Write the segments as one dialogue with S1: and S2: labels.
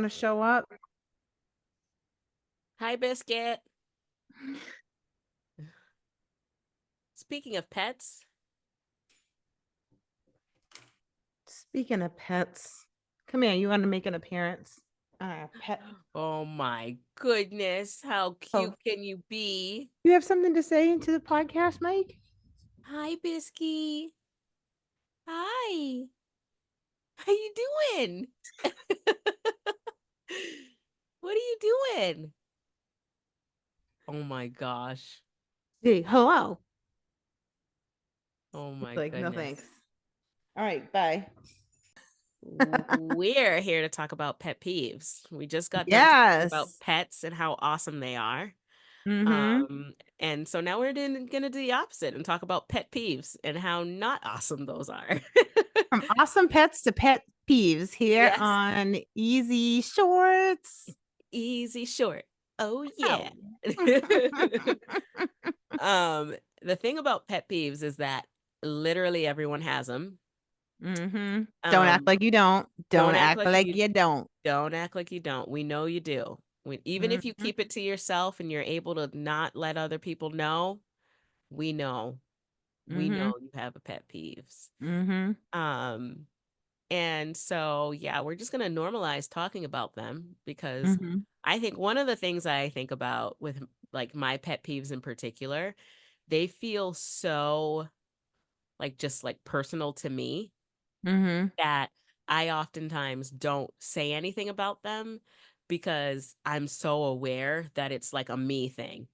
S1: to show up?
S2: Hi, Biscuit. Speaking of pets,
S1: Speaking of pets, come here. You want to make an appearance? Pet.
S2: oh my goodness, how cute
S1: Oh,
S2: can you be?
S1: you have something to say into the podcast, Mike?
S2: Hi, Bisky. Hi. How you doing? What are you doing? Oh my gosh.
S1: Hey, hello.
S2: Oh
S1: He's
S2: my
S1: like, no
S2: goodness.
S1: thanks. All right, bye.
S2: We're here to talk about pet peeves. We just got done talking about
S1: Yes.
S2: pets and how awesome they are.
S1: Mm-hmm.
S2: And so now we're gonna do the opposite and talk about pet peeves and how not awesome those are.
S1: From awesome pets to pet peeves here
S2: Yes.
S1: on Easy Shorts.
S2: Easy short. Oh yeah.
S1: Oh.
S2: The thing about pet peeves is that literally everyone has them.
S1: Mm-hmm. Don't act
S2: Um,
S1: like you don't. Don't
S2: don't act
S1: act
S2: like
S1: like
S2: you
S1: you don't.
S2: don't act like you don't. We know you do. Even if you
S1: Mm-hmm.
S2: keep it to yourself and you're able to not let other people know, we know. We
S1: Mm-hmm.
S2: know you have a pet peeves.
S1: Mm-hmm.
S2: Um, And so, yeah, we're just going to normalize talking about them because
S1: Mm-hmm.
S2: I think one of the things I think about with like my pet peeves in particular, they feel so like just like personal to me
S1: Mm-hmm.
S2: that I oftentimes don't say anything about them because I'm so aware that it's like a me thing.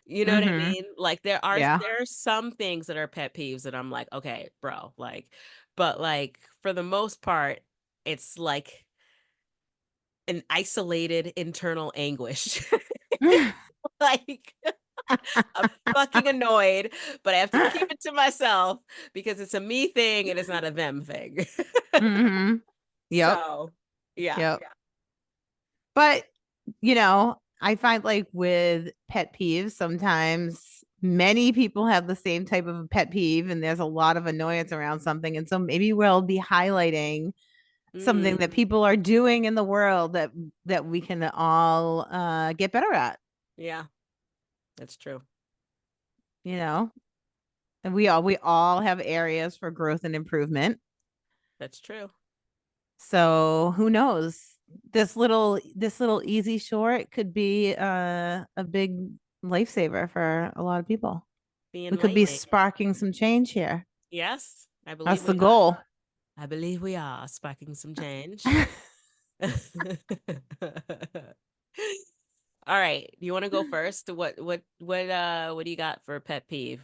S2: You know what I
S1: Mm-hmm.
S2: mean? Like
S1: Yeah.
S2: there are some things that are pet peeves that I'm like, okay, bro, like, but like for the most part, it's like an isolated internal anguish. Like I'm fucking annoyed, but I have to keep it to myself because it's a me thing and it's not a them thing.
S1: Mm-hmm. Yep.
S2: So, yeah.
S1: Yep. But I find like with pet peeves, sometimes many people have the same type of pet peeve, and there's a lot of annoyance around something. And so maybe we'll be highlighting something that
S2: Mm,
S1: people are doing in the world that we can all get better at,
S2: yeah, that's true.
S1: you know. And we all have areas for growth and improvement.
S2: That's true.
S1: So who knows? This little easy short could be a big lifesaver for a lot of people.
S2: Be
S1: We could be
S2: enlightening.
S1: sparking some change here.
S2: Yes, I
S1: That's
S2: believe
S1: the
S2: we are.
S1: goal.
S2: I believe we are sparking some change. All right. You want to go first? What do you got for a pet peeve?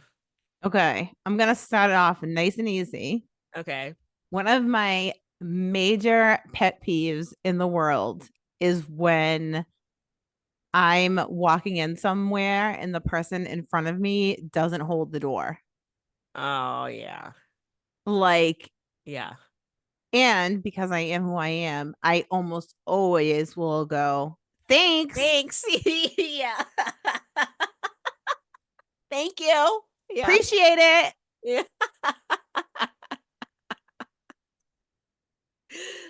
S1: Okay, I'm gonna start it off nice and easy.
S2: Okay.
S1: One of my major pet peeves in the world is when I'm walking in somewhere and the person in front of me doesn't hold the door.
S2: Oh yeah.
S1: Like,
S2: Yeah.
S1: and because I am who I am, I almost always will go, thanks,
S2: Thanks. Yeah. Thank you. Yeah.
S1: appreciate it.
S2: Yeah.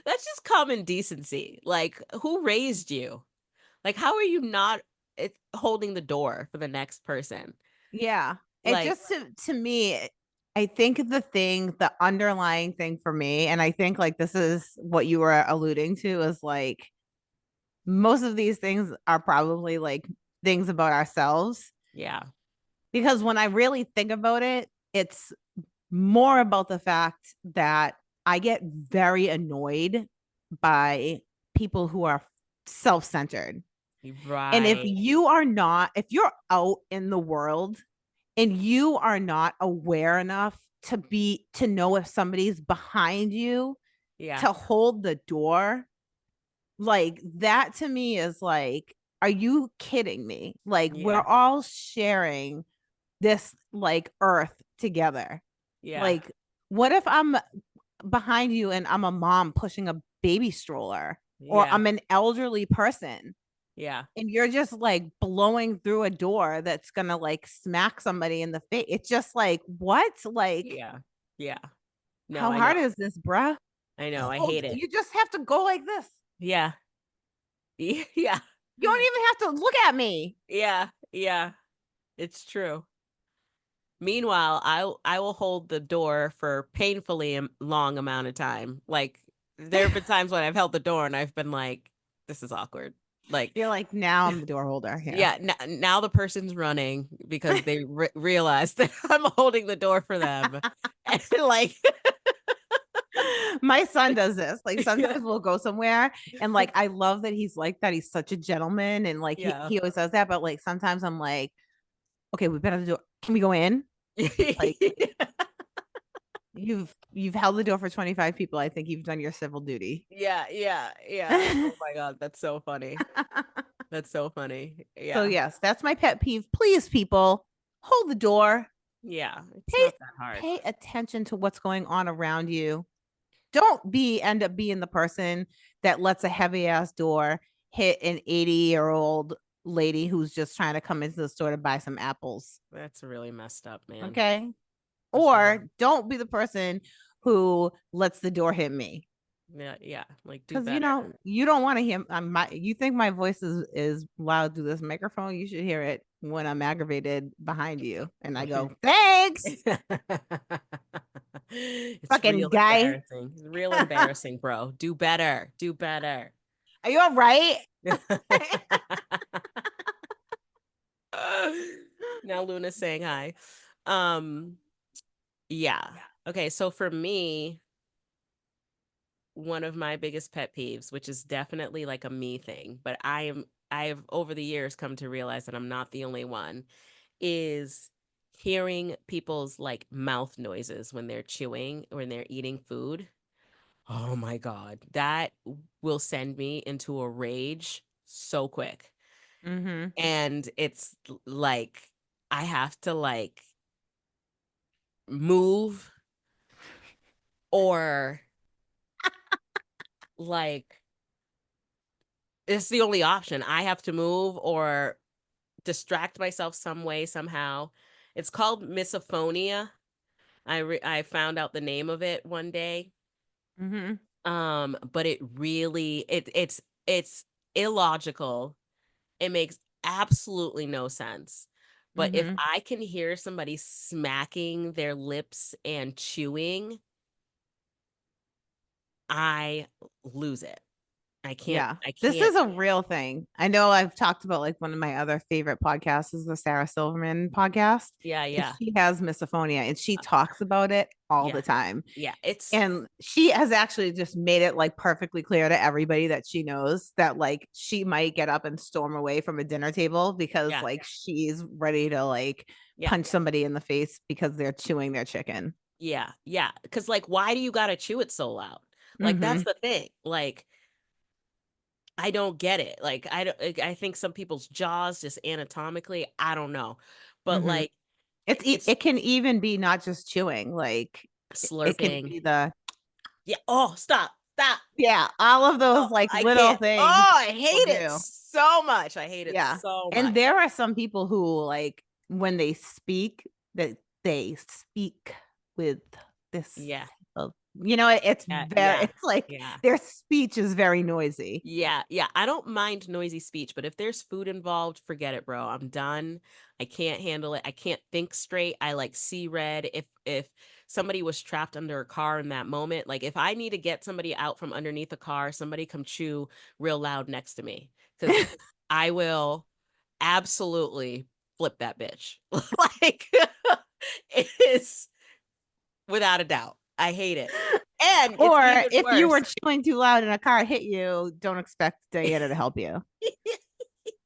S2: That's just common decency. Like, who raised you? Like, how are you not holding the door for the next person?
S1: Yeah. It
S2: Like,
S1: just to me, I think the underlying thing for me, and I think like this is what you were alluding to, is like most of these things are probably like things about ourselves.
S2: yeah.
S1: Because when I really think about it, it's more about the fact that I get very annoyed by people who are self centered. And
S2: Right.
S1: if you're out in the world and you are not aware enough to know if somebody's behind you
S2: Yeah.
S1: to hold the door, like that to me is like, are you kidding me? Like, we're
S2: Yeah.
S1: all sharing this like earth together.
S2: Yeah.
S1: Like, what if I'm behind you and I'm a mom pushing a baby stroller, or
S2: Yeah.
S1: I'm an elderly person
S2: Yeah.
S1: and you're just like blowing through a door that's gonna like smack somebody in the face? It's just like, what? Like,
S2: Yeah. Yeah. No,
S1: how
S2: I know.
S1: hard is this, bruh?
S2: I know. I
S1: Hold,
S2: hate it.
S1: you just have to go like this.
S2: Yeah. Yeah.
S1: You don't even have to look at me.
S2: Yeah. Yeah. It's true. Meanwhile, I will hold the door for painfully long amount of time. Like there have been times when I've held the door and I've been like, this is awkward. Like,
S1: You're like, now I'm the door holder here.
S2: yeah, now the person's running because they realize that I'm holding the door for them. And like,
S1: My son does this. Like
S2: yeah,
S1: sometimes we'll go somewhere and like I love that he's like that. He's such a gentleman and like
S2: yeah.
S1: he always does that. But like sometimes I'm like, okay, we better do it. Can we go in? Like you've held the door for 25 people. I think you've done your civil duty.
S2: Yeah, yeah, yeah. Oh my God, that's so funny. That's so funny.
S1: So
S2: Yeah.
S1: yes, that's my pet peeve. Please, people, hold the door.
S2: Yeah, it's
S1: Pay
S2: not that hard.
S1: pay attention to what's going on around you. Don't be end up being the person that lets a heavy ass door hit an 80-year-old lady who's just trying to come into the store to buy some apples.
S2: That's really messed up, man.
S1: Okay.
S2: That's really,
S1: Or don't be the person who lets the door hit me.
S2: yeah, yeah. Like do
S1: Because
S2: better.
S1: you don't want to hear you think my voice is loud through this microphone. You should hear it when I'm aggravated behind you. And I go, thanks,
S2: It's
S1: fucking
S2: real
S1: guy.
S2: embarrassing. It's real embarrassing, bro. Do better. Do better.
S1: Are you all right?
S2: Now Luna's saying hi. Um, yeah. Okay, so for me, one of my biggest pet peeves, which is definitely like a me thing, but I've over the years come to realize that I'm not the only one, is hearing people's like mouth noises when they're chewing, when they're eating food. Oh my God, that will send me into a rage so quick.
S1: Mm-hmm.
S2: And it's like I have to like move or like it's the only option. I have to move or distract myself some way somehow. It's called misophonia. I found out the name of it one day.
S1: Mm-hmm.
S2: But it really it's illogical. It makes absolutely no sense. But if
S1: Mm-hmm.
S2: I can hear somebody smacking their lips and chewing, I lose it.
S1: Yeah.
S2: I
S1: This
S2: can't.
S1: is a real thing. I know I've talked about like one of my other favorite podcasts is the Sarah Silverman podcast.
S2: Yeah,
S1: And
S2: yeah.
S1: she has misophonia and she talks about it all
S2: Yeah.
S1: the time.
S2: Yeah, it's
S1: And she has actually just made it like perfectly clear to everybody that she knows that like she might get up and storm away from a dinner table because
S2: yeah.
S1: like she's ready to like
S2: Yeah.
S1: punch somebody in the face because they're chewing their chicken.
S2: Yeah. Yeah. Cause like why do you gotta chew it so loud? Like that's
S1: Mm-hmm.
S2: the thing. Like I don't get it. Like I don't I think some people's jaws just anatomically, I don't know. But
S1: Mm-hmm.
S2: like it's
S1: It can even be not just chewing, like it can
S2: slurping.
S1: be the
S2: Yeah. Oh, stop. Stop.
S1: yeah, all of
S2: Oh,
S1: those like
S2: I
S1: little
S2: can't.
S1: things
S2: Oh, I
S1: will
S2: hate it
S1: do.
S2: so much. I hate it
S1: Yeah.
S2: so
S1: And
S2: much.
S1: there are some people who like when they speak that they speak with this
S2: Yeah.
S1: it's
S2: Yeah.
S1: very
S2: Yeah.
S1: it's like
S2: Yeah.
S1: their speech is very noisy.
S2: Yeah, yeah. I don't mind noisy speech, but if there's food involved, forget it, bro. I'm done. I can't handle it. I can't think straight. I like see red. If somebody was trapped under a car in that moment, like if I need to get somebody out from underneath a car, somebody come chew real loud next to me cuz I will absolutely flip that bitch. Like it is without a doubt. I hate it. And it's
S1: Or
S2: even
S1: if you were
S2: worse.
S1: chewing too loud and a car hit you, don't expect Diana to help you
S2: Yeah.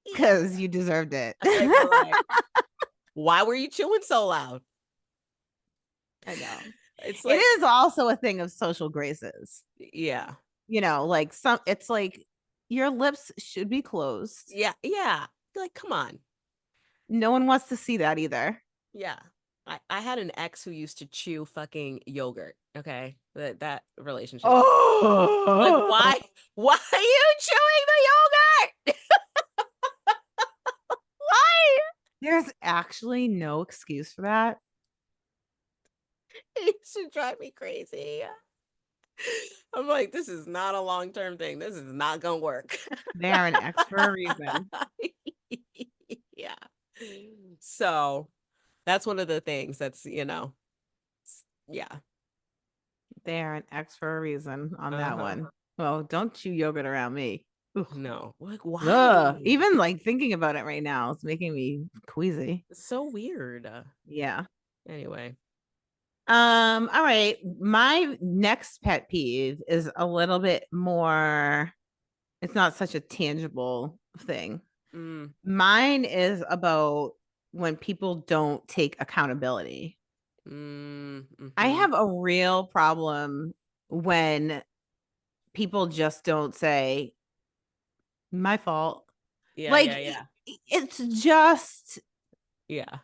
S1: because you deserved it.
S2: I'd be like, why were you chewing so loud?
S1: I know.
S2: It's
S1: It
S2: like,
S1: is also a thing of social graces.
S2: yeah,
S1: Like some it's like your lips should be closed.
S2: yeah, yeah. Like, come on.
S1: No one wants to see that either.
S2: Yeah. I had an ex who used to chew fucking yogurt. Okay. That relationship. Like,
S1: Oh,
S2: why are you chewing the yogurt? Why?
S1: there's actually no excuse for that.
S2: It should drive me crazy. I'm like, this is not a long-term thing. This is not gonna work.
S1: They are an X for a reason.
S2: Yeah. So that's one of the things that's, yeah.
S1: They are an X for a reason on that
S2: Uh-huh.
S1: one. Well, don't chew yogurt around me. Ugh.
S2: No. Like,
S1: Ugh.
S2: why?
S1: Even like thinking about it right now, it's making me queasy.
S2: It's so weird.
S1: Yeah.
S2: Anyway.
S1: All right. My next pet peeve is a little bit more, it's not such a tangible thing.
S2: Mm,
S1: Mine is about when people don't take accountability. I
S2: mm-hmm.
S1: have a real problem when people just don't say, my fault.
S2: Yeah,
S1: Like,
S2: yeah, yeah.
S1: it's just
S2: Yeah.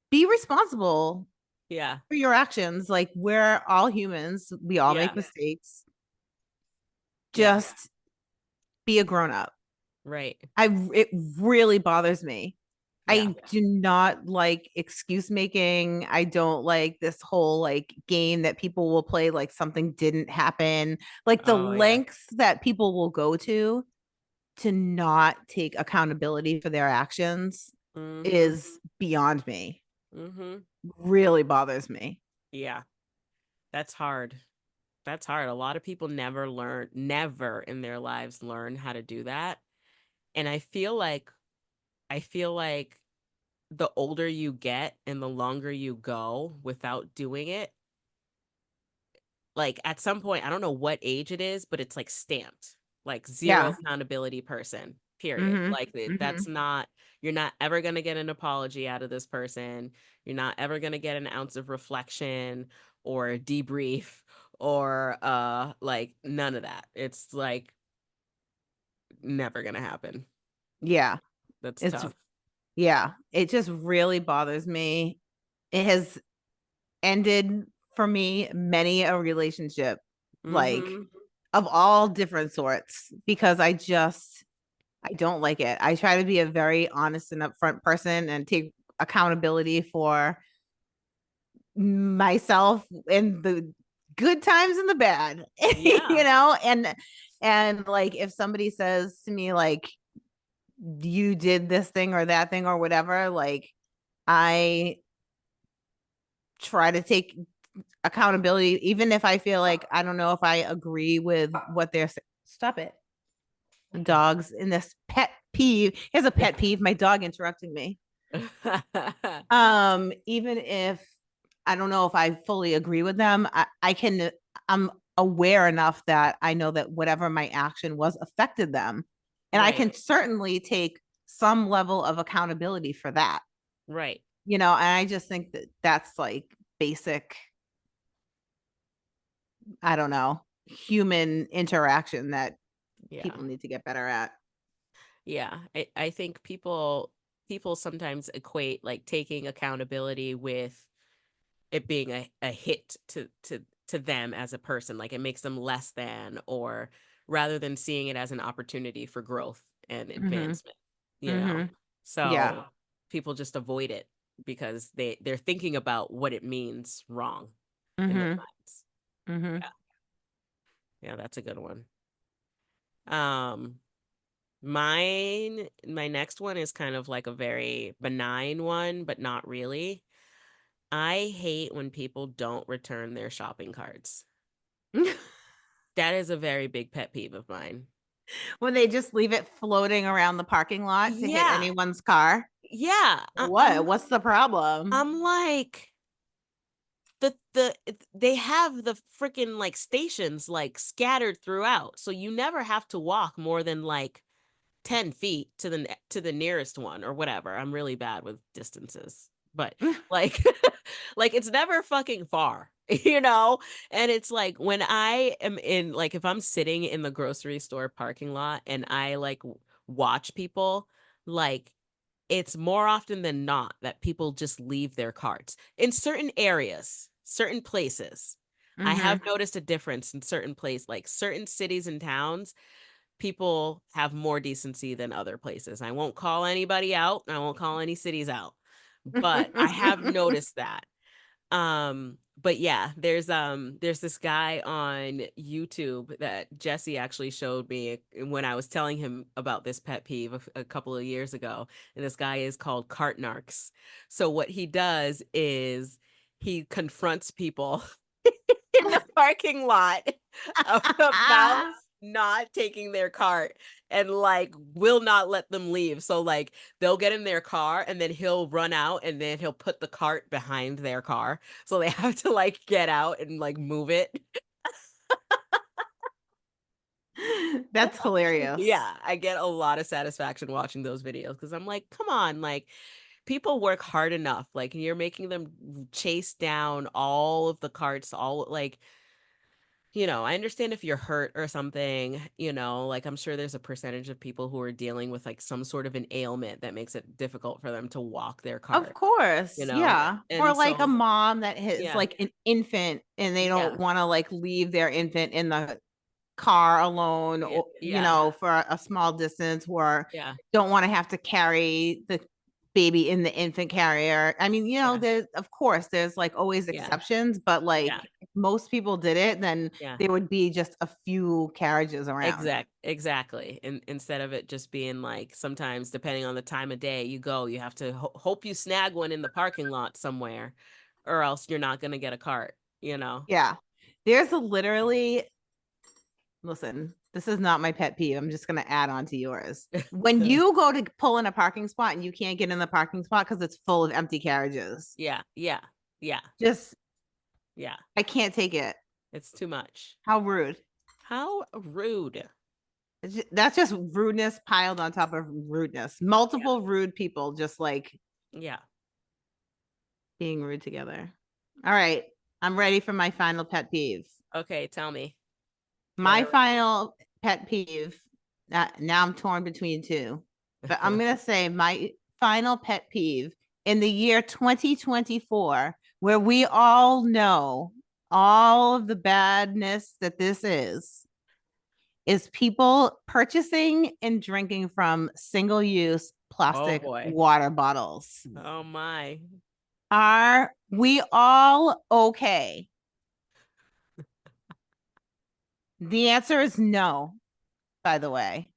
S1: be responsible
S2: Yeah.
S1: for your actions. Like, we're all humans, we all make
S2: Yeah.
S1: mistakes.
S2: Yeah.
S1: Just be a grown up.
S2: Right.
S1: It really bothers me.
S2: Yeah.
S1: I do not like excuse making. I don't like this whole like game that people will play like something didn't happen. Like the
S2: Oh, yeah.
S1: lengths that people will go to not take accountability for their actions
S2: Mm-hmm.
S1: is beyond me.
S2: Mm-hmm.
S1: Really bothers me.
S2: Yeah. That's hard. That's hard. A lot of people never in their lives learn how to do that. And I feel like the older you get and the longer you go without doing it, like at some point, I don't know what age it is, but it's like stamped, like zero
S1: Yeah.
S2: accountability person, period.
S1: Mhm.
S2: Like that's
S1: Mhm.
S2: not, you're not ever going to get an apology out of this person. You're not ever going to get an ounce of reflection or debrief or like none of that. It's like never going to happen.
S1: Yeah.
S2: That's
S1: It's
S2: tough.
S1: yeah, it just really bothers me. It has ended for me many a relationship, like
S2: Mhm.
S1: of all different sorts, because I don't like it. I try to be a very honest and upfront person and take accountability for myself in the good times and the bad.
S2: Yeah.
S1: And like if somebody says to me like you did this thing or that thing or whatever, like I try to take accountability, even if I feel like I don't know if I agree with what they're saying. Stop it. Dogs in this pet peeve. Here's a pet peeve. My dog interrupting me. Even if I don't know if I fully agree with them, I'm aware enough that I know that whatever my action was affected them. And I
S2: Right.
S1: can certainly take some level of accountability for that.
S2: Right.
S1: And I just think that that's like basic, I don't know, human interaction that
S2: Yeah.
S1: people need to get better at.
S2: Yeah. I think people sometimes equate like taking accountability with it being a hit to them as a person. Like it makes them less than, or rather than seeing it as an opportunity for growth and
S1: Mm-hmm.
S2: advancement, you know?
S1: Mm-hmm. Yeah.
S2: So people just avoid it because they're thinking about what it means wrong in their
S1: Mm-hmm.
S2: minds.
S1: Mm-hmm.
S2: Yeah. Yeah, that's a good one. Um my next one is kind of like a very benign one, but not really. I hate when people don't return their shopping carts. That is a very big pet peeve of mine.
S1: When they just leave it floating around the parking lot to hit
S2: Yeah.
S1: anyone's car.
S2: Yeah.
S1: What's the problem?
S2: I'm like they have the freaking like stations like scattered throughout. So you never have to walk more than like 10 feet to the nearest one or whatever. I'm really bad with distances. But like like it's never fucking far, you know? And it's like when I am in like if I'm sitting in the grocery store parking lot and I like watch people, like it's more often than not that people just leave their carts in certain areas, certain places. I have
S1: Mm-hmm.
S2: noticed a difference in certain places, like certain cities and towns people have more decency than other places. I won't call anybody out. I won't call any cities out. But I have noticed that. but yeah, there's this guy on YouTube that Jesse actually showed me when I was telling him about this pet peeve a couple of years ago. And this guy is called Cart Narcs. So what he does is he confronts people in the parking lot about not taking their cart and like will not let them leave. So like they'll get in their car and then he'll run out and then he'll put the cart behind their car. So they have to like get out and like move it.
S1: That's hilarious.
S2: Yeah, I get a lot of satisfaction watching those videos because I'm like, come on, like people work hard enough. Like you're making them chase down all of the carts, all like I understand if you're hurt or something, like I'm sure there's a percentage of people who are dealing with like some sort of an ailment that makes it difficult for them to walk their
S1: Of
S2: cart,
S1: course, yeah. Or
S2: And
S1: like a
S2: so,
S1: mom that has
S2: yeah,
S1: like an infant and they
S2: yeah,
S1: don't want to like leave their infant in the car alone,
S2: yeah,
S1: or
S2: yeah,
S1: for a small distance, or
S2: yeah,
S1: don't want to have to carry the baby in the infant carrier. I mean,
S2: yeah,
S1: there's of course there's like always
S2: yeah,
S1: exceptions, but
S2: yeah,
S1: like if most people did it, then
S2: yeah.
S1: there would be just a few carriages around.
S2: Exactly. And instead of it just being like sometimes depending on the time of day you go, you have to hope you snag one in the parking lot somewhere, or else you're not gonna get a cart, you know?
S1: Yeah. There's a literally, listen, this is not my pet peeve. I'm just going to add on to yours. When you go to pull in a parking spot and you can't get in the parking spot because it's full of empty carriages,
S2: Yeah, yeah, yeah,
S1: just,
S2: yeah.
S1: I can't take it.
S2: It's too much.
S1: How rude.
S2: How rude.
S1: That's just rudeness piled on top of rudeness.
S2: Yeah,
S1: Multiple rude people just like
S2: yeah.
S1: being rude together. All right. I'm ready for my final pet peeve.
S2: Okay, tell me.
S1: My
S2: Whatever.
S1: final pet peeve. Now I'm torn between two, but I'm gonna say my final pet peeve in the year 2024, where we all know all of the badness that this is people purchasing and drinking from single-use
S2: Oh
S1: plastic
S2: boy.
S1: water bottles.
S2: Oh my.
S1: Are we all okay? The answer is no, by the way.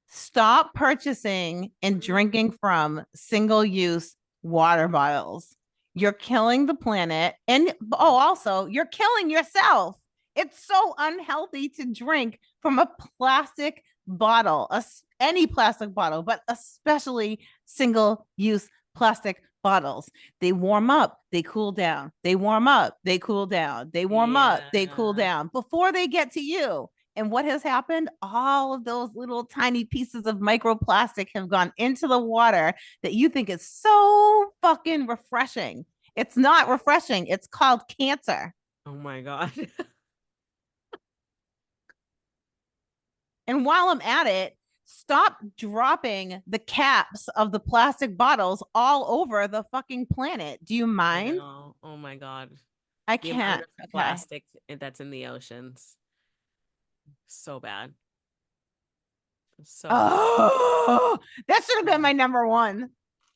S1: Stop purchasing and drinking from single use water bottles. You're killing the planet. And oh, also, you're killing yourself. It's so unhealthy to drink from a plastic bottle, any plastic bottle, but especially single use plastic bottles. They warm up, they cool down. They warm up, they cool down. They warm up, they cool
S2: Yeah.
S1: down before they get to you. And what has happened? All of those little tiny pieces of microplastic have gone into the water that you think is so fucking refreshing. It's not refreshing. It's called cancer.
S2: Oh my God.
S1: And while I'm at it, stop dropping the caps of the plastic bottles all over the fucking planet. Do you
S2: I
S1: mind?
S2: know. Oh my God.
S1: I
S2: The amount
S1: can't.
S2: of
S1: Okay.
S2: plastic that's in the oceans. So bad. So bad.
S1: Oh, that should have been my number one.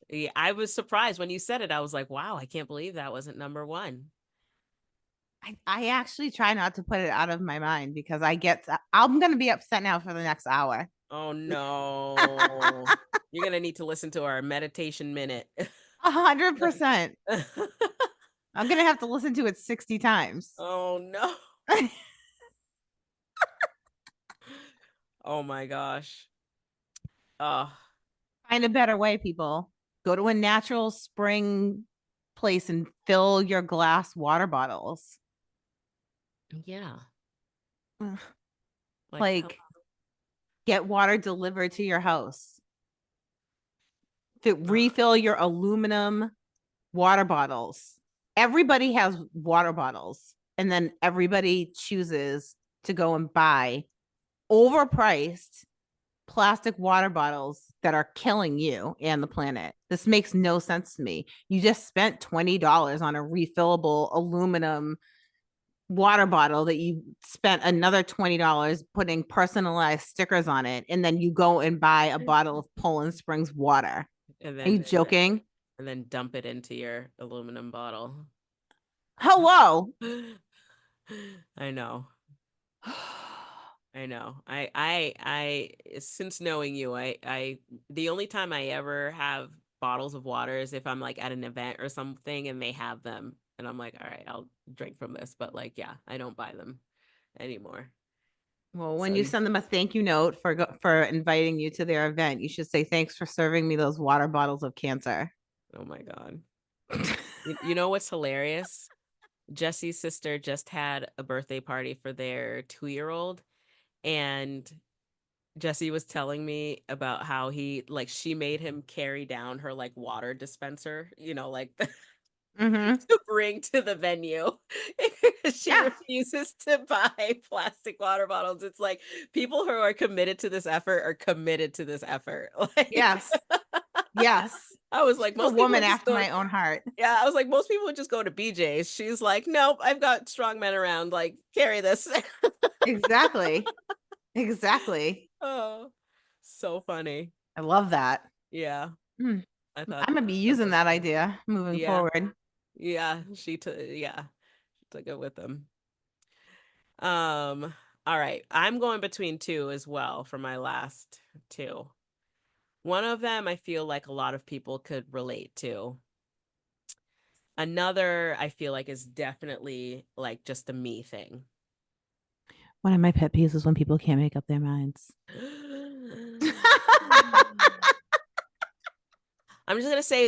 S2: Yeah, I was surprised when you said it. I was like, wow, I can't believe that wasn't number one.
S1: I actually try not to put it out of my mind because I'm going to be upset now for the next hour.
S2: Oh no. You're gonna need to listen to our meditation minute.
S1: 100%. I'm going to have to listen to it 60 times.
S2: Oh no. Oh my gosh. Oh,
S1: Find a better way, people. Go to a natural spring place and fill your glass water bottles.
S2: yeah.
S1: Ugh.
S2: Like, come
S1: Like, get water delivered to your house.
S2: on.
S1: Refill your aluminum water bottles. Everybody has water bottles, and then everybody chooses to go and buy overpriced plastic water bottles that are killing you and the planet. This makes no sense to me. You just spent $20 on a refillable aluminum water bottle that you spent another $20 putting personalized stickers on it, and then you go and buy a bottle of Poland Springs water.
S2: And
S1: Are you
S2: then
S1: joking?
S2: and then dump it into your aluminum bottle.
S1: Hello.
S2: I know. I know. Since knowing you, the only time I ever have bottles of water is if I'm like at an event or something and they have them. And I'm like, all right, I'll drink from this. But like, yeah, I don't buy them anymore.
S1: Well, when
S2: So
S1: you
S2: you,
S1: send them a thank you note for inviting you to their event, you should say thanks for serving me those water bottles of cancer.
S2: oh my God. You know what's hilarious? Jesse's sister just had a birthday party for their 2-year-old, and Jesse was telling me about how he like she made him carry down her like water dispenser, like
S1: Mm-hmm.
S2: to bring to the venue. She
S1: Yeah.
S2: refuses to buy plastic water bottles. It's like people who are committed to this effort are committed to this effort. Like
S1: Yes. Yes.
S2: I was like,
S1: She's a
S2: most people
S1: woman
S2: would just
S1: after
S2: go to
S1: my own heart.
S2: yeah, I was like, most people would just go to BJ's. She's like, nope, I've got strong men around. Like, carry this.
S1: Exactly. Exactly.
S2: Oh, so funny.
S1: I love that.
S2: Yeah,
S1: Mm.
S2: I thought
S1: I'm gonna be
S2: that
S1: using
S2: was
S1: that
S2: funny.
S1: idea moving
S2: Yeah,
S1: forward.
S2: she took it with them. Um, all right. I'm going between two as well for my last two. One of them I feel like a lot of people could relate to. Another I feel like is definitely like just a me thing.
S1: One of my pet peeves is when people can't make up their minds.
S2: I'm gonna say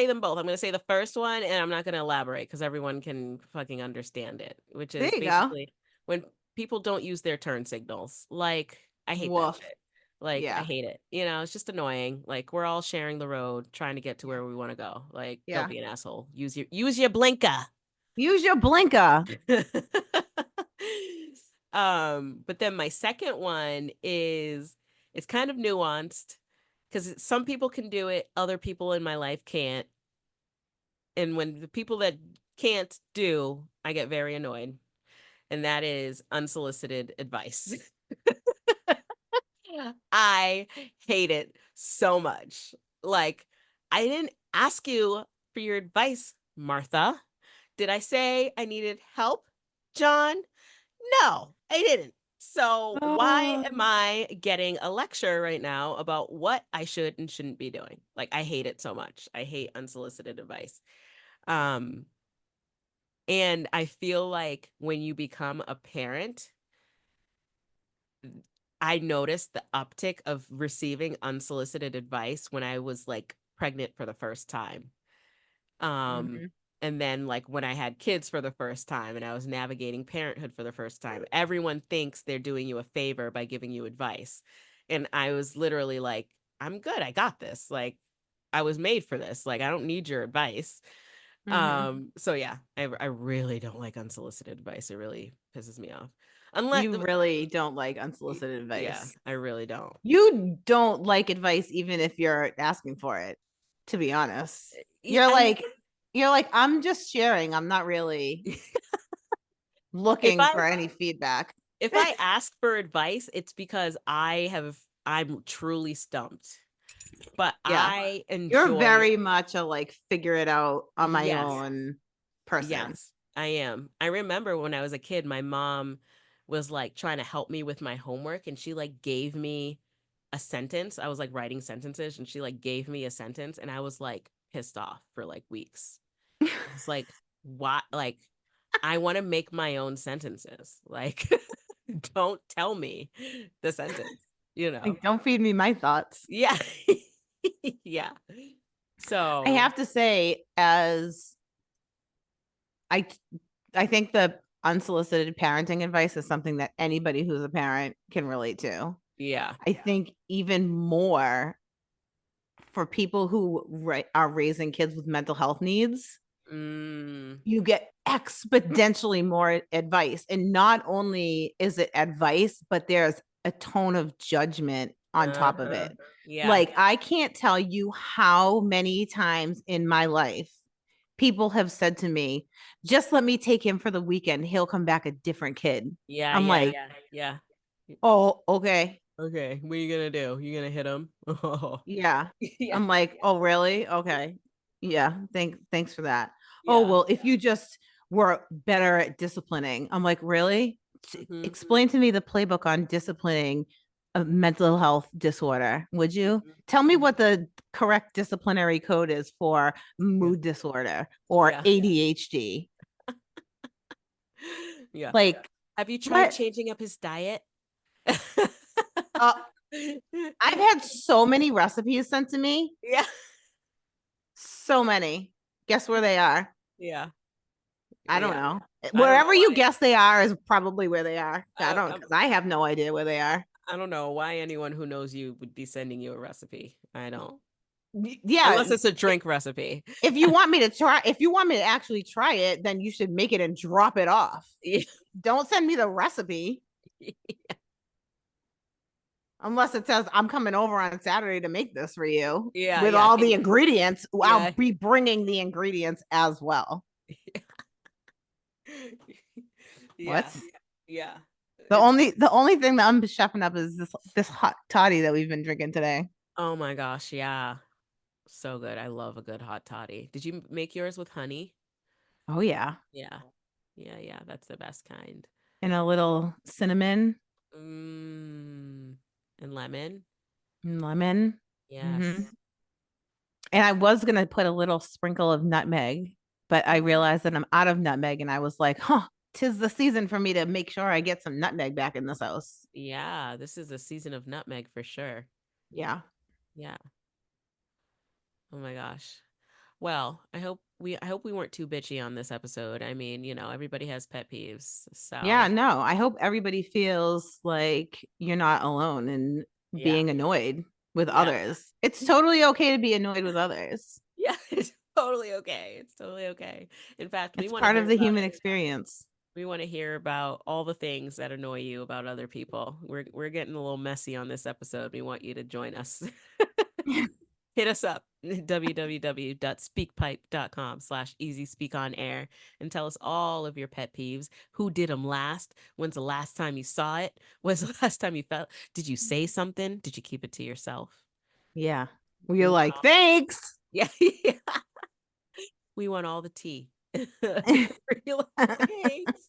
S2: them both. I'm gonna say the first one and I'm not gonna elaborate because everyone can fucking understand it, which
S1: There
S2: is
S1: you go.
S2: basically when people don't use their turn signals. Like, I hate that
S1: Woof.
S2: shit. Like, I
S1: Yeah.
S2: hate it. It's just annoying. Like, we're all sharing the road, trying to get to
S1: Yeah.
S2: where we want to go. Like, don't
S1: Yeah.
S2: be an asshole. Use your blinker.
S1: Use your blinker.
S2: But then my second one is it's kind of nuanced because some people can do it, other people in my life can't. And when the people that can't do, I get very annoyed. And that is unsolicited advice. I hate it so much. Like, I didn't ask you for your advice, Martha. Did I say I needed help, John? No, I didn't. So why
S1: Oh,
S2: am I getting a lecture right now about what I should and shouldn't be doing? Like, I hate it so much. I hate unsolicited advice. Um, and I feel like when you become a parent, I noticed the uptick of receiving unsolicited advice when I was like pregnant for the first time. Um,
S1: mhm.
S2: and then like when I had kids for the first time and I was navigating parenthood for the first time, everyone thinks they're doing you a favor by giving you advice. And I was literally like, I'm good. I got this. Like, I was made for this. Like, I don't need your advice.
S1: Mhm.
S2: So yeah, I really don't like unsolicited advice. It really pisses me off. Unless
S1: You really don't like unsolicited
S2: yeah,
S1: advice.
S2: I really don't.
S1: You don't like advice even if you're asking for it, to be honest.
S2: Yeah,
S1: You're
S2: I mean,
S1: like you're like I'm just sharing. I'm not really
S2: if
S1: looking
S2: I
S1: for any feedback.
S2: if I ask for advice, it's because I'm truly stumped. But
S1: Yeah.
S2: I
S1: You're
S2: enjoy
S1: very much a like figure it out on my
S2: yes.
S1: own person.
S2: Yes, I am. I remember when I was a kid, my mom was like trying to help me with my homework and she like gave me a sentence. I was like writing sentences and she like gave me a sentence and I was like pissed off for like weeks. I was like, why? Like, I want to make my own sentences. Like, don't tell me the sentence, you know?
S1: Like, don't feed me my thoughts.
S2: Yeah. Yeah.
S1: I
S2: So,
S1: have to say, as I I think the unsolicited parenting advice is something that anybody who's a parent can relate to.
S2: yeah.
S1: I think even more for people who are raising kids with mental health needs,
S2: Mm,
S1: you get exponentially more advice. And not only is it advice, but there's a tone of judgment on top of
S2: uh-huh.
S1: it.
S2: Yeah.
S1: Like, I can't tell you how many times in my life people have said to me, just let me take him for the weekend. He'll come back a different kid.
S2: Yeah,
S1: I'm
S2: yeah,
S1: like,
S2: yeah.
S1: oh, okay.
S2: Okay, what are you gonna do? You gonna hit him? Oh,
S1: Yeah.
S2: yeah,
S1: I'm like, oh, really? Okay. Yeah. Thanks for that. Oh,
S2: yeah.
S1: well, if you just were better at disciplining. I'm like, really?
S2: Mm-hmm.
S1: Explain to me the playbook on disciplining a mental health disorder, would you? Tell me
S2: Mm-hmm.
S1: what the correct disciplinary code is for
S2: Yeah.
S1: mood disorder or
S2: Yeah.
S1: ADHD.
S2: Yeah.
S1: Like,
S2: Have you tried
S1: what?
S2: changing up his diet?
S1: Uh, I've had so many recipes sent to me.
S2: Yeah.
S1: So many. Guess where they are?
S2: Yeah.
S1: I don't
S2: Yeah.
S1: know.
S2: I don't know
S1: Wherever you
S2: why.
S1: guess they are is probably where they are. I
S2: I,
S1: don't,
S2: I'm,
S1: because I have no idea where they are.
S2: I don't know why anyone who knows you would be sending you a recipe. I don't.
S1: Yeah.
S2: Unless it's a drink recipe.
S1: If you want me to try, if you want me to actually try it, then you should make it and drop it off.
S2: Yeah.
S1: Don't send me the recipe unless it says I'm coming over on Saturday to make this for you
S2: Yeah.
S1: with
S2: Yeah.
S1: all
S2: Can
S1: the
S2: you?
S1: ingredients. I'll
S2: Yeah.
S1: be bringing the ingredients as well.
S2: Yeah.
S1: What?
S2: Yeah.
S1: The
S2: It's
S1: only the only thing that I'm chefing up is this hot toddy that we've been drinking today.
S2: oh my gosh, yeah. So good. I love a good hot toddy. Did you make yours with honey?
S1: Oh yeah,
S2: Yeah. Yeah, yeah, that's the best kind.
S1: and a little cinnamon
S2: Mm. And lemon?
S1: and lemon. Hmm.
S2: Yes.
S1: And I was gonna put a little sprinkle of nutmeg, but I
S2: Mhm.
S1: realized that I'm out of nutmeg, and I was like, "Huh, tis the season for me to make sure I get some nutmeg back in this house."
S2: Yeah, this is a season of nutmeg for sure.
S1: Yeah,
S2: Yeah. Oh my gosh. Well, I hope we weren't too bitchy on this episode. I mean, everybody has pet peeves.
S1: yeah.
S2: So,
S1: No, I hope everybody feels like you're not alone in
S2: yeah.
S1: being annoyed with
S2: Yeah.
S1: others. It's totally okay to be annoyed with others.
S2: Yeah, it's totally okay. It's totally okay. In fact, we
S1: It's
S2: want to
S1: part
S2: hear
S1: of the
S2: about
S1: human
S2: it.
S1: experience.
S2: We want to hear about all the things that annoy you about other people. We're getting a little messy on this episode. We want you to join us. Hit us up www.speakpipe.com/easy speak on air and tell us all of your pet peeves. Who did them last? When's the last time you saw it? When's the last time you felt? Did you say something? Did you keep it to yourself?
S1: Yeah. Well,
S2: We
S1: you're
S2: want
S1: like,
S2: all.
S1: thanks.
S2: Yeah, yeah. We want all the tea. You're like, thanks.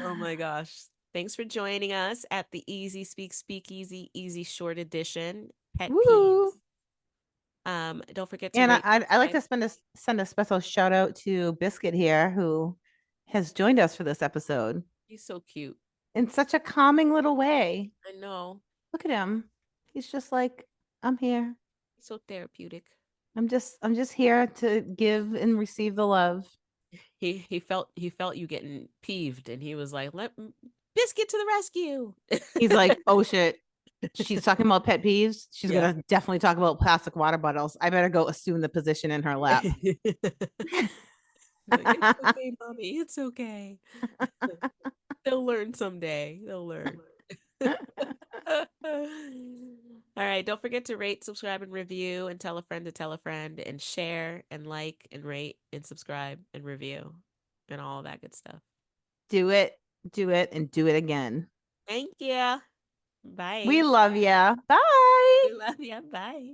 S2: Oh my gosh. Thanks for joining us at the Easy Speak Speakeasy Easy Short Edition Pet
S1: Woo.
S2: Peeves. Don't forget to
S1: And
S2: rate,
S1: I like
S2: subscribe.
S1: to send a special shout out to Biscuit here, who has joined us for this episode
S2: He's so cute.
S1: in such a calming little way.
S2: I know.
S1: Look at him. He's just like, I'm here.
S2: He's so therapeutic.
S1: I'm just here to give and receive the love.
S2: He felt you getting peeved and he was like, "Let Biscuit to the rescue."
S1: He's like, oh shit. She's talking about pet peeves. She's
S2: Yeah.
S1: gonna definitely talk about plastic water bottles. I better go assume the position in her lap.
S2: Like, it's okay, mommy. It's okay. They'll learn someday. They'll learn. All right. Don't forget to rate, subscribe, and review, and tell a friend to tell a friend, and share, and like, and rate, and subscribe, and review, and all that good stuff.
S1: Do it, and do it again.
S2: Thank you.
S1: We
S2: Bye.
S1: love ya. Bye.
S2: We love you. Bye.